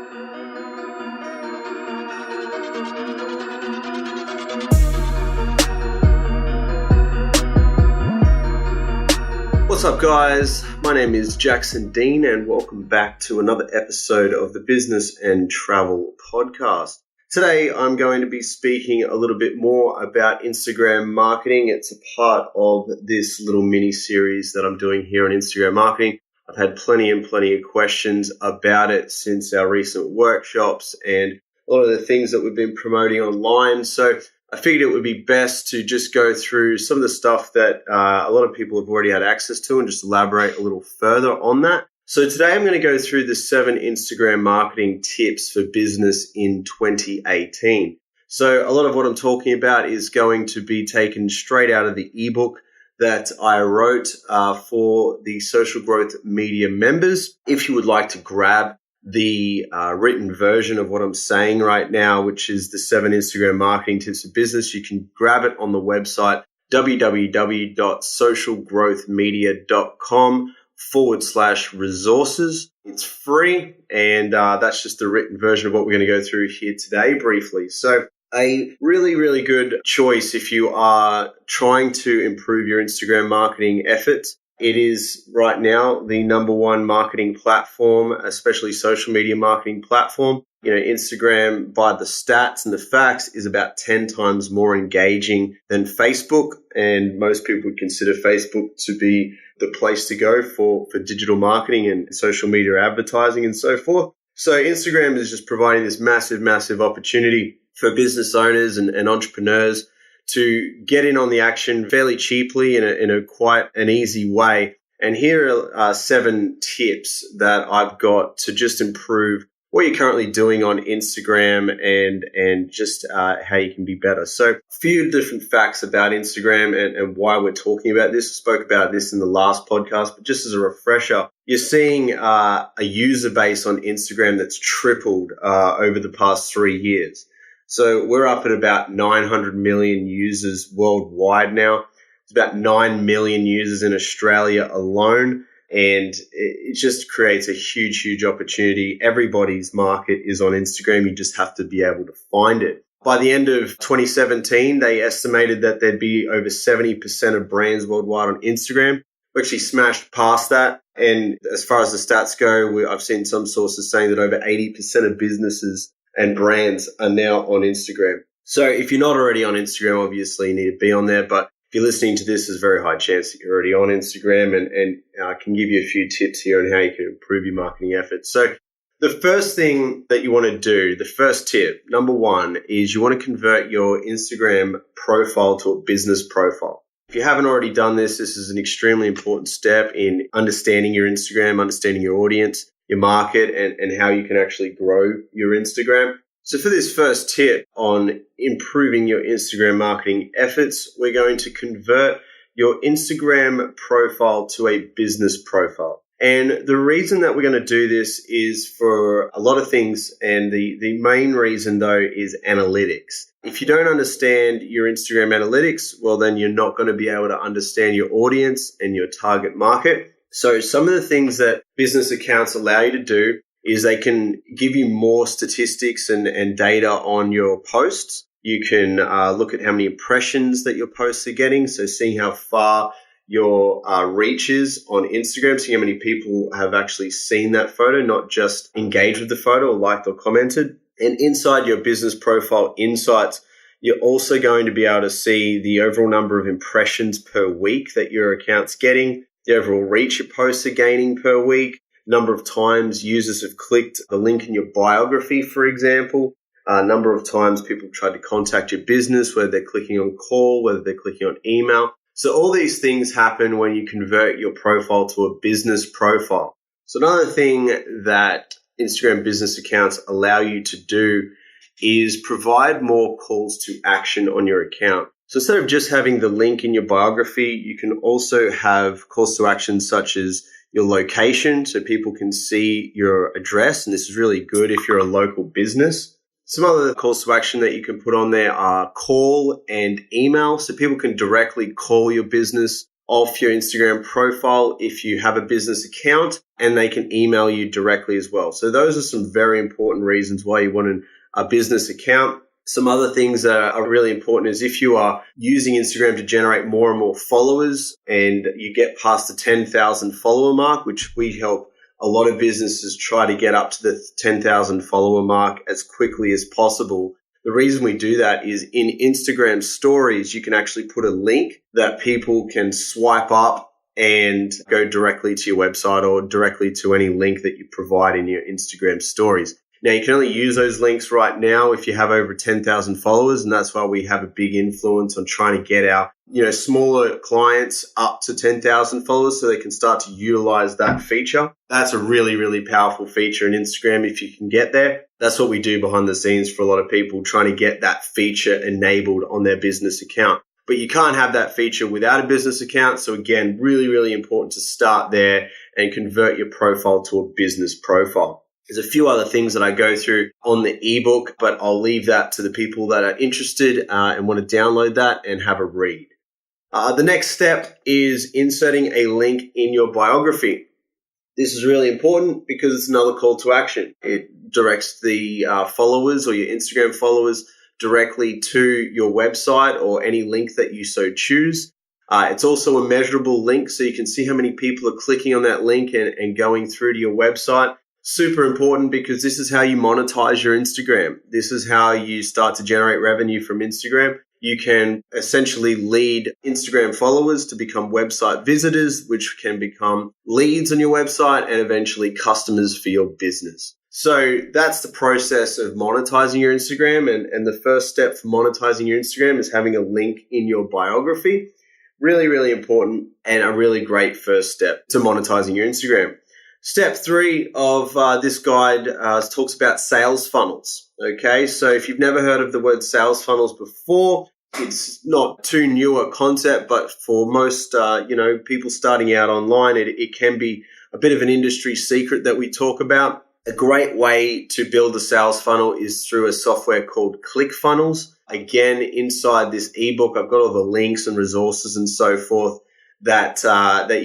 What's up, guys? My name is Jackson Dean, and welcome back to another episode of the Business and Travel Podcast. Today, I'm going to be speaking a little bit more about Instagram marketing. It's a part of this little mini-series that I'm doing here on Instagram marketing. I've had plenty of questions about it since our recent workshops and a lot of the things that we've been promoting online. So I figured it would be best to just go through some of the stuff that a lot of people have already had access to and just elaborate a little further on that. So today I'm going to go through the 7 Instagram marketing tips for business in 2018. So a lot of what I'm talking about is going to be taken straight out of the ebook that I wrote for the Social Growth Media members. If you would like to grab the written version of what I'm saying right now, which is the 7 Instagram marketing tips for business, you can grab it on the website www.socialgrowthmedia.com/resources. It's free, and that's just the written version of what we're going to go through here today briefly. So a really, really good choice if you are trying to improve your Instagram marketing efforts. It is right now the number one marketing platform, especially social media marketing platform. You know, Instagram, by the stats and the facts, is about 10 times more engaging than Facebook. And most people would consider Facebook to be the place to go for digital marketing and social media advertising and so forth. So Instagram is just providing this massive, massive opportunity for business owners and entrepreneurs to get in on the action fairly cheaply in a quite an easy way. And here are 7 tips that I've got to just improve what you're currently doing on Instagram and just how you can be better. So a few different facts about Instagram and why we're talking about this. I spoke about this in the last podcast, but just as a refresher, you're seeing a user base on Instagram that's tripled over the past 3 years. So we're up at about 900 million users worldwide now. It's about 9 million users in Australia alone. And it just creates a huge, huge opportunity. Everybody's market is on Instagram. You just have to be able to find it. By the end of 2017, they estimated that there'd be over 70% of brands worldwide on Instagram. We actually smashed past that. And as far as the stats go, I've seen some sources saying that over 80% of businesses and brands are now on Instagram. So if you're not already on Instagram, obviously you need to be on there. But if you're listening to this, there's a very high chance that you're already on Instagram, and I can give you a few tips here on how you can improve your marketing efforts. So the first thing that you want to do, the first tip, number 1, is you want to convert your Instagram profile to a business profile. If you haven't already done this, this is an extremely important step in understanding your Instagram, understanding your audience, your market, and how you can actually grow your Instagram. So for this first tip on improving your Instagram marketing efforts, we're going to convert your Instagram profile to a business profile. And the reason that we're going to do this is for a lot of things, and the main reason though is analytics. If you don't understand your Instagram analytics, well then you're not going to be able to understand your audience and your target market. So some of the things that business accounts allow you to do is they can give you more statistics and data on your posts. You can look at how many impressions that your posts are getting. So seeing how far your reach is on Instagram, seeing how many people have actually seen that photo, not just engaged with the photo or liked or commented. And inside your business profile insights, you're also going to be able to see the overall number of impressions per week that your account's getting, the overall reach your posts are gaining per week, number of times users have clicked the link in your biography, for example, number of times people tried to contact your business, whether they're clicking on call, whether they're clicking on email. So all these things happen when you convert your profile to a business profile. So another thing that Instagram business accounts allow you to do is provide more calls to action on your account. So instead of just having the link in your biography, you can also have calls to action such as your location, so people can see your address. And this is really good if you're a local business. Some other calls to action that you can put on there are call and email. So people can directly call your business off your Instagram profile if you have a business account. and they can email you directly as well. So those are some very important reasons why you want a business account. Some other things that are really important is if you are using Instagram to generate more and more followers and you get past the 10,000 follower mark, which we help a lot of businesses try to get up to the 10,000 follower mark as quickly as possible. The reason we do that is in Instagram stories, you can actually put a link that people can swipe up and go directly to your website or directly to any link that you provide in your Instagram stories. Now, you can only use those links right now if you have over 10,000 followers, and that's why we have a big influence on trying to get our, smaller clients up to 10,000 followers so they can start to utilize that feature. That's a really, really powerful feature in Instagram if you can get there. That's what we do behind the scenes for a lot of people, trying to get that feature enabled on their business account. But you can't have that feature without a business account. So again, really, really important to start there and convert your profile to a business profile. There's a few other things that I go through on the ebook, but I'll leave that to the people that are interested and want to download that and have a read. The next step is inserting a link in your biography. This is really important because it's another call to action. It directs the followers or your Instagram followers directly to your website or any link that you so choose. It's also a measurable link, so you can see how many people are clicking on that link and going through to your website. Super important because this is how you monetize your Instagram. This is how you start to generate revenue from Instagram. You can essentially lead Instagram followers to become website visitors, which can become leads on your website and eventually customers for your business. So that's the process of monetizing your Instagram. And the first step for monetizing your Instagram is having a link in your biography. Really, really important and a really great first step to monetizing your Instagram. Step 3 of this guide talks about sales funnels. Okay, so if you've never heard of the word sales funnels before, it's not too new a concept, but for most people starting out online, it can be a bit of an industry secret that we talk about. A great way to build a sales funnel is through a software called ClickFunnels. Again, inside this ebook, I've got all the links and resources and so forth that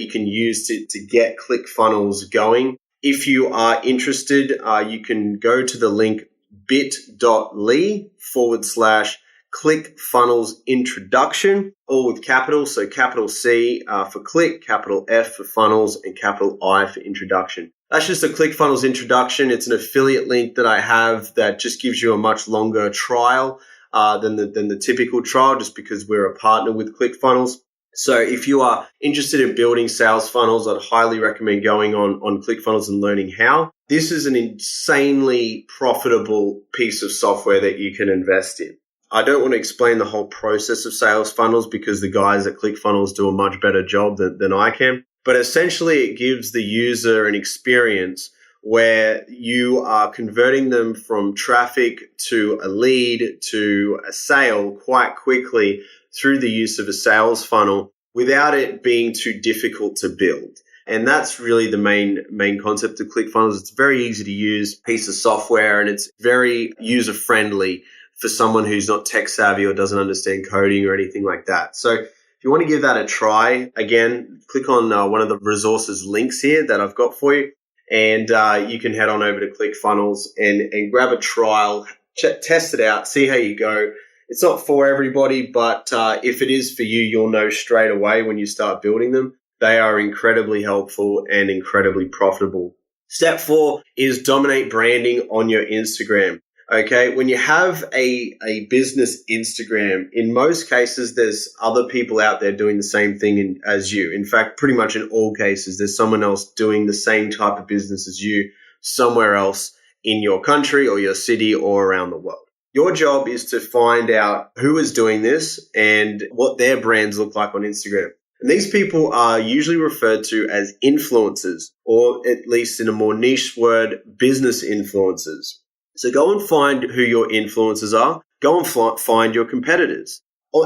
you can use to get ClickFunnels going. If you are interested, you can go to the link bit.ly/ClickFunnels introduction, all with capitals. So capital C for click, capital F for funnels, and capital I for introduction. That's just a ClickFunnels introduction. It's an affiliate link that I have that just gives you a much longer trial than the typical trial, just because we're a partner with ClickFunnels. So if you are interested in building sales funnels, I'd highly recommend going on ClickFunnels and learning how. This is an insanely profitable piece of software that you can invest in. I don't want to explain the whole process of sales funnels because the guys at ClickFunnels do a much better job than I can. But essentially, it gives the user an experience where you are converting them from traffic to a lead to a sale quite quickly through the use of a sales funnel without it being too difficult to build. And that's really the main concept of ClickFunnels. It's a very easy to use piece of software and it's very user friendly for someone who's not tech savvy or doesn't understand coding or anything like that. So if you want to give that a try, again, click on one of the resources links here that I've got for you. And you can head on over to ClickFunnels and grab a trial, test it out, see how you go. It's not for everybody, but if it is for you, you'll know straight away when you start building them. They are incredibly helpful and incredibly profitable. Step 4 is dominate branding on your Instagram. Okay, when you have a business Instagram, in most cases, there's other people out there doing the same thing as you. In fact, pretty much in all cases, there's someone else doing the same type of business as you somewhere else in your country or your city or around the world. Your job is to find out who is doing this and what their brands look like on Instagram. And these people are usually referred to as influencers, or at least in a more niche word, business influencers. So go and find who your influencers are. Go and find your competitors.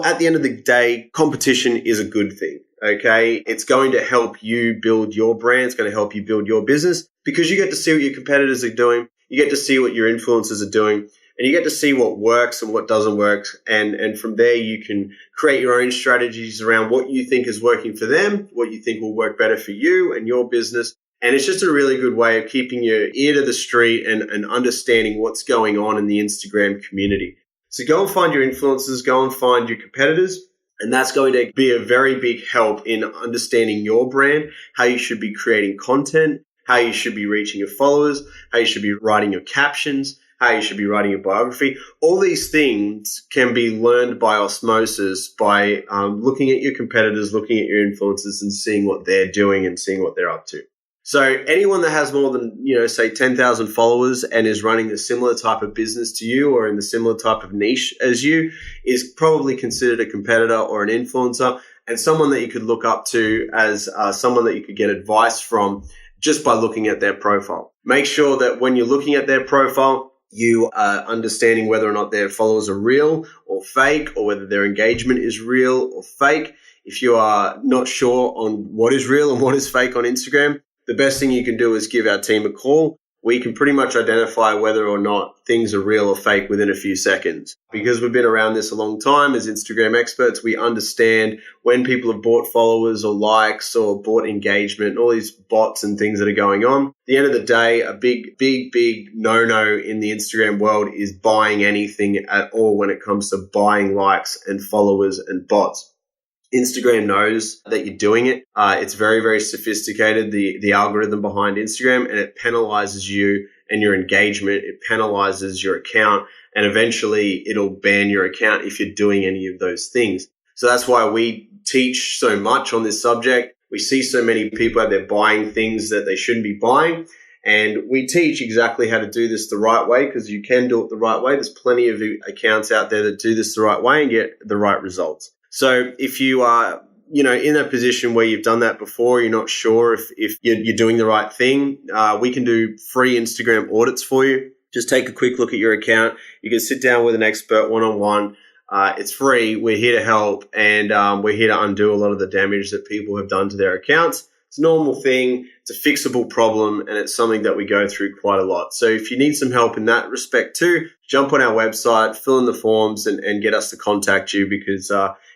At the end of the day, competition is a good thing, okay? It's going to help you build your brand. It's going to help you build your business because you get to see what your competitors are doing. You get to see what your influencers are doing. And you get to see what works and what doesn't work. And from there, you can create your own strategies around what you think is working for them, what you think will work better for you and your business. And it's just a really good way of keeping your ear to the street and understanding what's going on in the Instagram community. So go and find your influencers, go and find your competitors, and that's going to be a very big help in understanding your brand, how you should be creating content, how you should be reaching your followers, how you should be writing your captions, how you should be writing your biography. All these things can be learned by osmosis by looking at your competitors, looking at your influencers and seeing what they're doing and seeing what they're up to. So anyone that has more than, say 10,000 followers and is running a similar type of business to you or in the similar type of niche as you is probably considered a competitor or an influencer and someone that you could look up to as someone that you could get advice from just by looking at their profile. Make sure that when you're looking at their profile, you are understanding whether or not their followers are real or fake or whether their engagement is real or fake. If you are not sure on what is real and what is fake on Instagram, the best thing you can do is give our team a call. We can pretty much identify whether or not things are real or fake within a few seconds. Because we've been around this a long time as Instagram experts, we understand when people have bought followers or likes or bought engagement, all these bots and things that are going on. At the end of the day, a big no-no in the Instagram world is buying anything at all when it comes to buying likes and followers and bots. Instagram knows that you're doing it. It's very, very sophisticated, the algorithm behind Instagram, and it penalizes you and your engagement. It penalizes your account, and eventually it'll ban your account if you're doing any of those things. So that's why we teach so much on this subject. We see so many people out there buying things that they shouldn't be buying, and we teach exactly how to do this the right way because you can do it the right way. There's plenty of accounts out there that do this the right way and get the right results. So if you are, in a position where you've done that before, you're not sure if you're doing the right thing, we can do free Instagram audits for you. Just take a quick look at your account. You can sit down with an expert one-on-one. It's free. We're here to help, and we're here to undo a lot of the damage that people have done to their accounts. It's a normal thing. It's a fixable problem, and it's something that we go through quite a lot. So if you need some help in that respect too, jump on our website, fill in the forms, and get us to contact you because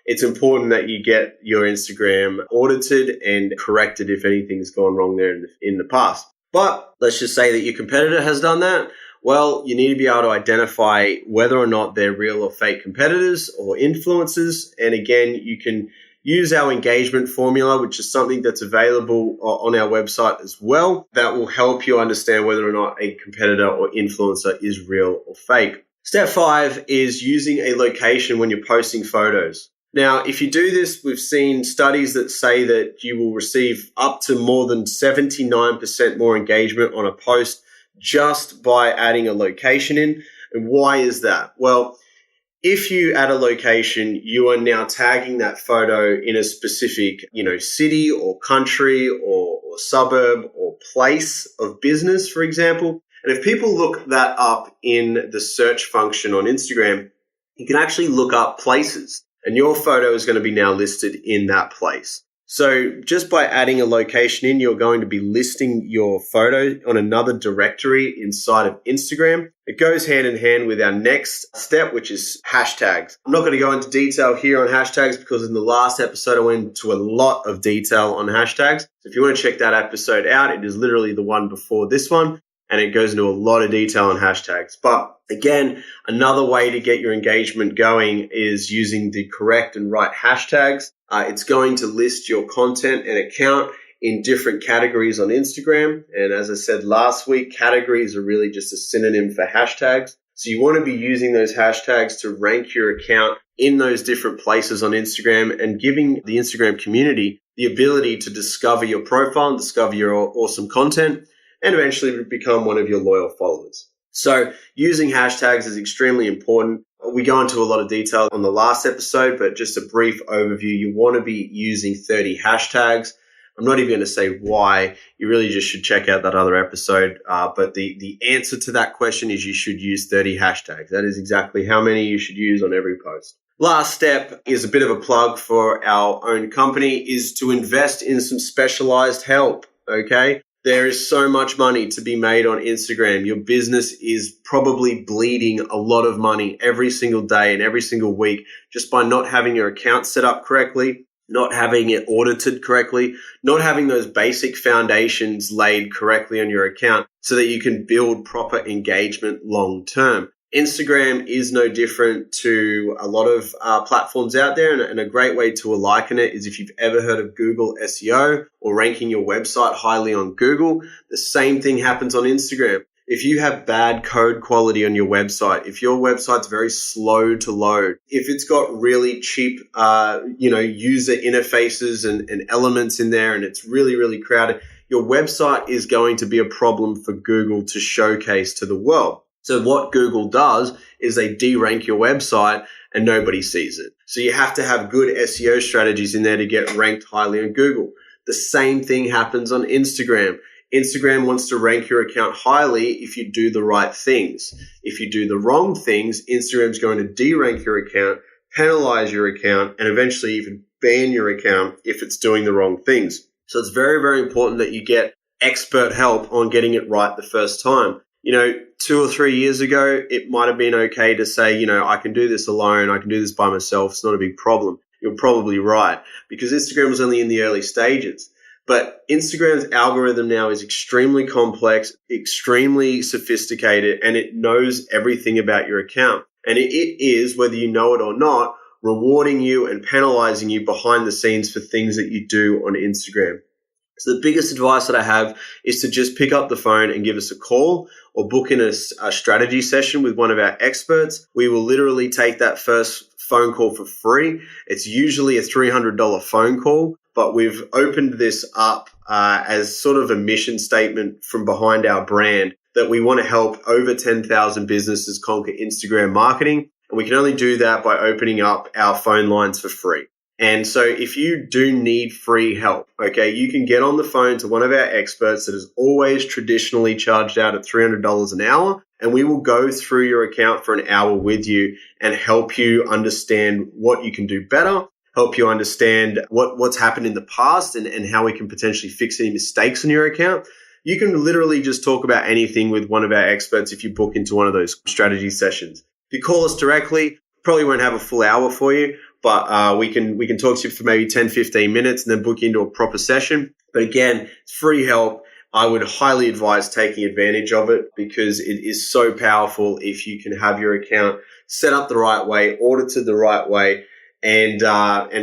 it's important that you get your Instagram audited and corrected if anything's gone wrong there in the past. But let's just say that your competitor has done that. Well, you need to be able to identify whether or not they're real or fake competitors or influencers. And again, you can use our engagement formula, which is something that's available on our website as well. That will help you understand whether or not a competitor or influencer is real or fake. Step 5 is using a location when you're posting photos. Now, if you do this, we've seen studies that say that you will receive up to more than 79% more engagement on a post just by adding a location in. And why is that? Well, if you add a location, you are now tagging that photo in a specific, city or country or suburb or place of business, for example. And if people look that up in the search function on Instagram, you can actually look up places. And your photo is going to be now listed in that place. So just by adding a location in, you're going to be listing your photo on another directory inside of Instagram. It goes hand in hand with our next step, which is hashtags. I'm not going to go into detail here on hashtags because in the last episode, I went into a lot of detail on hashtags. So if you want to check that episode out, it is literally the one before this one. And it goes into a lot of detail on hashtags. But again, another way to get your engagement going is using the correct and right hashtags. It's going to list your content and account in different categories on Instagram. And as I said last week, categories are really just a synonym for hashtags. So you want to be using those hashtags to rank your account in those different places on Instagram and giving the Instagram community the ability to discover your profile and discover your awesome content and eventually become one of your loyal followers. So using hashtags is extremely important. We go into a lot of detail on the last episode, but just a brief overview. You want to be using 30 hashtags. I'm not even going to say why. You really just should check out that other episode. But the answer to that question is you should use 30 hashtags. That is exactly how many you should use on every post. Last step is a bit of a plug for our own company is to invest in some specialized help, okay? There is so much money to be made on Instagram. Your business is probably bleeding a lot of money every single day and every single week just by not having your account set up correctly, not having it audited correctly, not having those basic foundations laid correctly on your account so that you can build proper engagement long term. Instagram is no different to a lot of platforms out there, and a great way to liken it is if you've ever heard of Google SEO or ranking your website highly on Google, the same thing happens on Instagram. If you have bad code quality on your website, if your website's very slow to load, if it's got really cheap, user interfaces and elements in there and it's really, really crowded, your website is going to be a problem for Google to showcase to the world. So what Google does is they de-rank your website and nobody sees it. So you have to have good SEO strategies in there to get ranked highly on Google. The same thing happens on Instagram. Instagram wants to rank your account highly if you do the right things. If you do the wrong things, Instagram's going to de-rank your account, penalize your account, and eventually even ban your account if it's doing the wrong things. So it's very, very important that you get expert help on getting it right the first time. 2 or 3 years ago, it might have been okay to say, I can do this alone. I can do this by myself. It's not a big problem. You're probably right because Instagram was only in the early stages. But Instagram's algorithm now is extremely complex, extremely sophisticated, and it knows everything about your account. And it is, whether you know it or not, rewarding you and penalizing you behind the scenes for things that you do on Instagram. So the biggest advice that I have is to just pick up the phone and give us a call or book in a strategy session with one of our experts. We will literally take that first phone call for free. It's usually a $300 phone call, but we've opened this up as sort of a mission statement from behind our brand that we want to help over 10,000 businesses conquer Instagram marketing. And we can only do that by opening up our phone lines for free. And so if you do need free help, okay, you can get on the phone to one of our experts that is always traditionally charged out at $300 an hour, and we will go through your account for an hour with you and help you understand what you can do better, help you understand what's happened in the past and how we can potentially fix any mistakes in your account. You can literally just talk about anything with one of our experts if you book into one of those strategy sessions. If you call us directly, probably won't have a full hour for you, but we can talk to you for maybe 10, 15 minutes and then book you into a proper session. But again, it's free help. I would highly advise taking advantage of it because it is so powerful if you can have your account set up the right way, audited the right way, and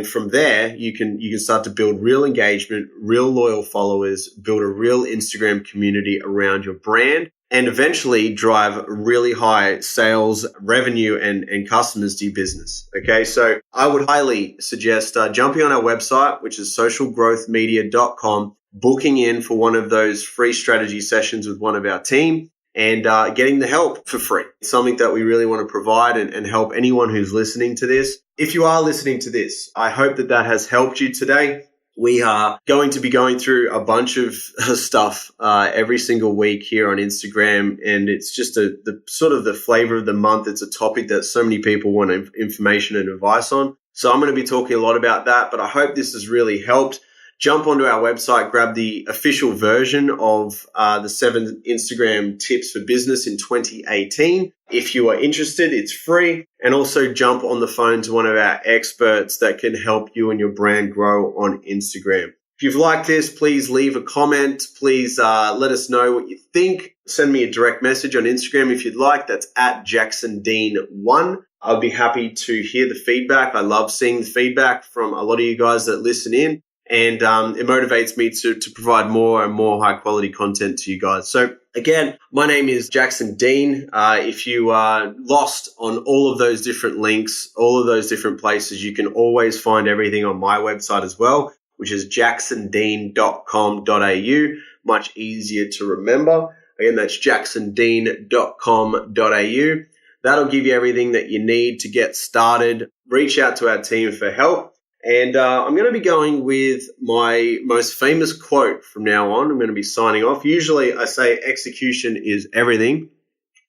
from there you can start to build real engagement, real loyal followers, build a real Instagram community around your brand, and eventually drive really high sales, revenue, and customers to your business. Okay, so I would highly suggest jumping on our website, which is socialgrowthmedia.com, booking in for one of those free strategy sessions with one of our team, and getting the help for free. It's something that we really want to provide and help anyone who's listening to this. If you are listening to this, I hope that has helped you today. We are going to be going through a bunch of stuff every single week here on Instagram, and it's just the sort of the flavor of the month. It's a topic that so many people want information and advice on. So I'm going to be talking a lot about that, but I hope this has really helped. Jump onto our website, grab the official version of the 7 Instagram tips for business in 2018. If you are interested, it's free. And also jump on the phone to one of our experts that can help you and your brand grow on Instagram. If you've liked this, please leave a comment. Please let us know what you think. Send me a direct message on Instagram if you'd like. That's at JacksonDean1. I'll be happy to hear the feedback. I love seeing the feedback from a lot of you guys that listen in. And it motivates me to provide more and more high quality content to you guys. So again, my name is Jackson Dean. If you are lost on all of those different links, all of those different places, you can always find everything on my website as well, which is jacksondean.com.au. Much easier to remember. Again, that's jacksondean.com.au. That'll give you everything that you need to get started. Reach out to our team for help. And I'm going to be going with my most famous quote from now on. I'm going to be signing off. Usually I say execution is everything,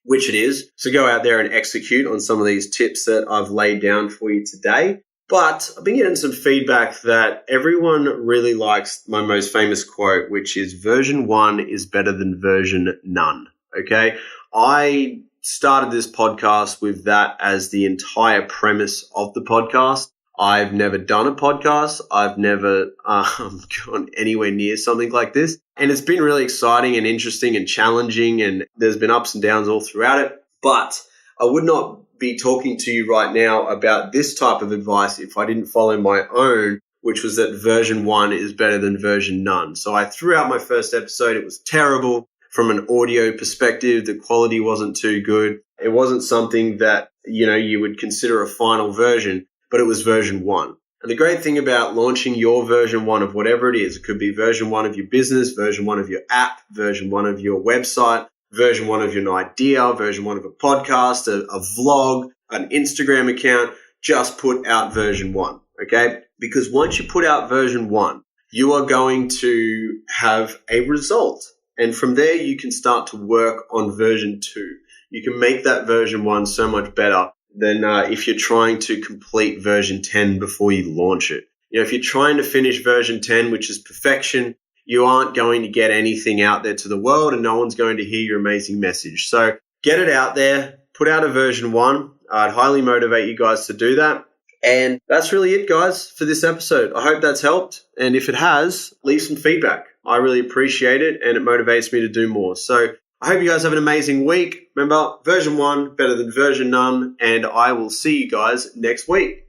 which it is. So go out there and execute on some of these tips that I've laid down for you today. But I've been getting some feedback that everyone really likes my most famous quote, which is version 1 is better than version none. Okay. I started this podcast with that as the entire premise of the podcast. I've never done a podcast. I've never gone anywhere near something like this. And it's been really exciting and interesting and challenging, and there's been ups and downs all throughout it. But I would not be talking to you right now about this type of advice if I didn't follow my own, which was that version 1 is better than version none. So I threw out my first episode. It was terrible from an audio perspective. The quality wasn't too good. It wasn't something that, you would consider a final version, but it was version 1. And the great thing about launching your version 1 of whatever it is, it could be version 1 of your business, version 1 of your app, version 1 of your website, version 1 of your idea, version 1 of a podcast, a vlog, an Instagram account, just put out version 1, okay? Because once you put out version 1, you are going to have a result. And from there, you can start to work on version 2. You can make that version 1 so much better than if you're trying to complete version 10 before you launch it. If you're trying to finish version 10, which is perfection, you aren't going to get anything out there to the world, and no one's going to hear your amazing message. So get it out there, put out a version 1. I'd highly motivate you guys to do that. And that's really it, guys, for this episode. I hope that's helped. And if it has, leave some feedback. I really appreciate it, and it motivates me to do more. So I hope you guys have an amazing week. Remember, version 1 better than version none, and I will see you guys next week.